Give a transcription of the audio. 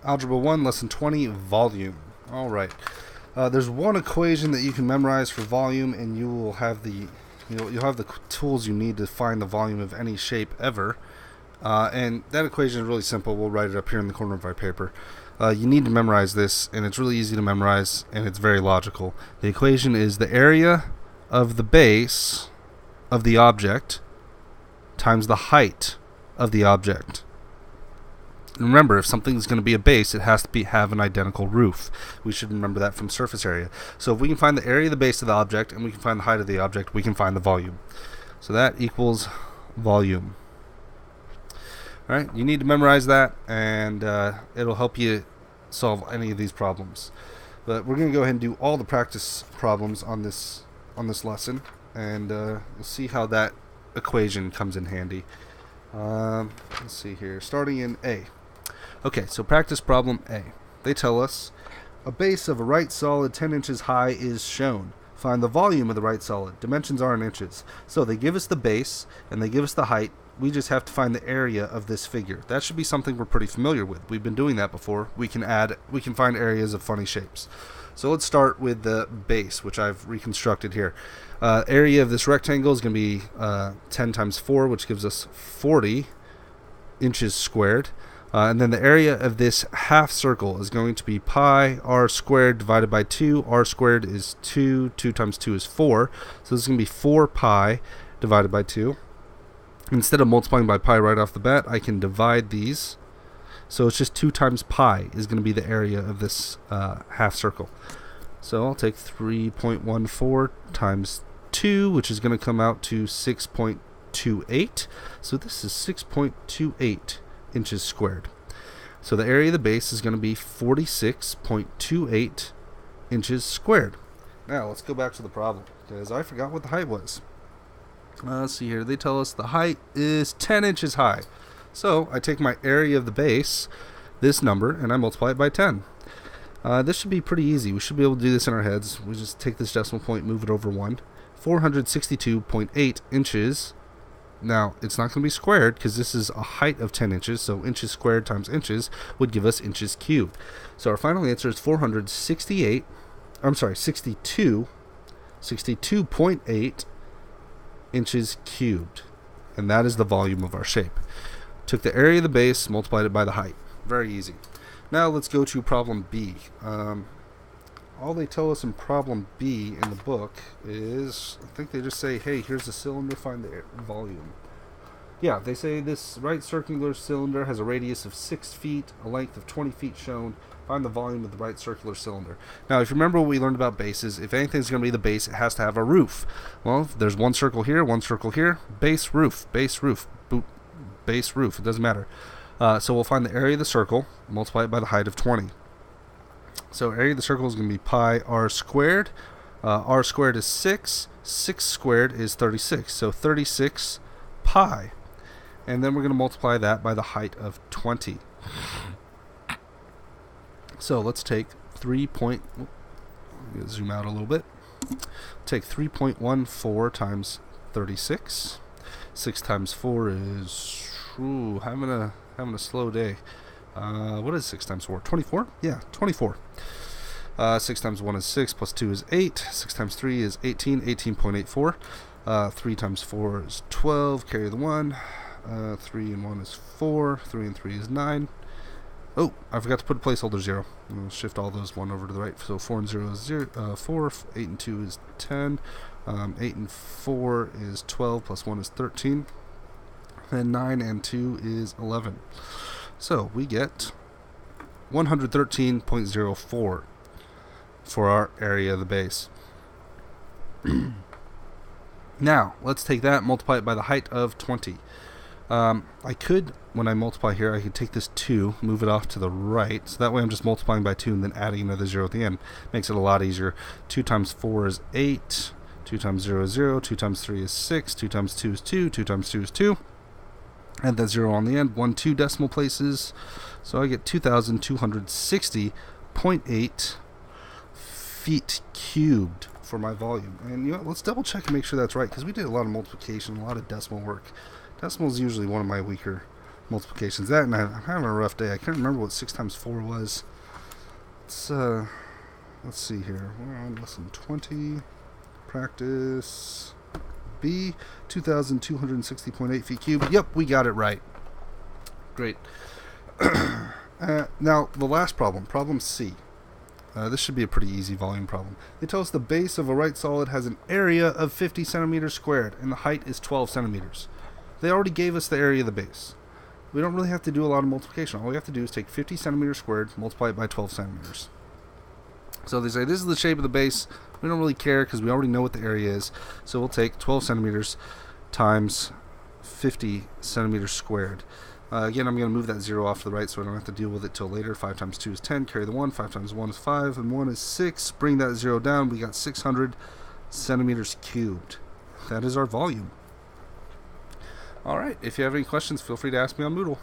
Algebra 1, Lesson 20, Volume. Alright. There's one equation that you can memorize for volume, and you will have you'll have the tools you need to find the volume of any shape ever. And that equation is really simple. We'll write it up here in the corner of our paper. You need to memorize this, and it's really easy to memorize, and it's very logical. The equation is the area of the base of the object times the height of the object. And remember, if something's going to be a base, it has to have an identical roof. We should remember that from surface area. So if we can find the area of the base of the object and we can find the height of the object, we can find the volume. So that equals volume. Alright, you need to memorize that, and it'll help you solve any of these problems. But we're going to go ahead and do all the practice problems on this lesson, and we'll see how that equation comes in handy. Let's see here, starting in A. Okay, so practice problem A. They tell us a base of a right solid 10 inches high is shown. Find the volume of the right solid. Dimensions are in inches. So they give us the base and they give us the height. We just have to find the area of this figure. That should be something we're pretty familiar with. We've been doing that before. We can find areas of funny shapes. So let's start with the base, which I've reconstructed here. Area of this rectangle is going to be 10 times 4, which gives us 40 inches squared. And then the area of this half circle is going to be pi r squared divided by 2. R squared is 2. 2 times 2 is 4. So this is going to be 4 pi divided by 2. Instead of multiplying by pi right off the bat, I can divide these. So it's just 2 times pi is going to be the area of this half circle. So I'll take 3.14 times 2, which is going to come out to 6.28. So this is 6.28 inches squared. So the area of the base is going to be 46.28 inches squared. Now let's go back to the problem, because I forgot what the height was. Let's see here. They tell us the height is 10 inches high. So I take my area of the base, this number, and I multiply it by 10. This should be pretty easy. We should be able to do this in our heads. We just take this decimal point, move it over 1. 462.8 inches. Now, it's not going to be squared because this is a height of 10 inches, so inches squared times inches would give us inches cubed. So our final answer is 62.8 inches cubed. And that is the volume of our shape. Took the area of the base, multiplied it by the height. Very easy. Now let's go to problem B. All they tell us in problem B in the book is, I think they just say, hey, here's a cylinder, find the volume. Yeah, they say this right circular cylinder has a radius of 6 feet, a length of 20 feet shown. Find the volume of the right circular cylinder. Now, if you remember what we learned about bases, if anything's going to be the base, it has to have a roof. Well, if there's one circle here, base, roof, boop, base, roof. It doesn't matter. So we'll find the area of the circle, multiply it by the height of 20. So area of the circle is going to be pi r squared. R squared is 6. 6 squared is 36. So 36 pi. And then we're going to multiply that by the height of 20. So let's take zoom out a little bit. Take 3.14 times 36. 6 times 4 is having a slow day. What is 6 times 4? 24? Yeah, 24. 6 times 1 is 6, plus 2 is 8. 6 times 3 is 18, 18.84. 3 times 4 is 12, carry the 1. 3 and 1 is 4. 3 and 3 is 9. Oh, I forgot to put a placeholder 0. We'll shift all those 1 over to the right. So 4 and 0 is 4. 8 and 2 is 10. 8 and 4 is 12, plus 1 is 13. And 9 and 2 is 11. So we get 113.04 for our area of the base. Now, let's take that and multiply it by the height of 20. I could, when I multiply here, I could take this 2, move it off to the right. So that way I'm just multiplying by 2 and then adding another 0 at the end. Makes it a lot easier. 2 times 4 is 8. 2 times 0 is 0. 2 times 3 is 6. 2 times 2 is 2. 2 times 2 is 2. Add that 0 on the end. 2 decimal places. So I get 2,260.8 feet cubed for my volume. And let's double check and make sure that's right, because we did a lot of multiplication, a lot of decimal work. Decimal is usually one of my weaker multiplications. That, and I'm having a rough day. I can't remember what 6 times 4 was. Let's see here. We're on lesson 20. Practice B, 2,260.8 feet cubed. Yep, we got it right. Great. Now, the last problem, problem C. This should be a pretty easy volume problem. They tell us the base of a right solid has an area of 50 centimeters squared, and the height is 12 centimeters. They already gave us the area of the base. We don't really have to do a lot of multiplication. All we have to do is take 50 centimeters squared, multiply it by 12 centimeters. So they say this is the shape of the base. We don't really care because we already know what the area is. So we'll take 12 centimeters times 50 centimeters squared. Again, I'm going to move that 0 off to the right so I don't have to deal with it till later. 5 times 2 is 10. Carry the 1. 5 times 1 is 5. And 1 is 6. Bring that 0 down. We got 600 centimeters cubed. That is our volume. Alright, if you have any questions, feel free to ask me on Moodle.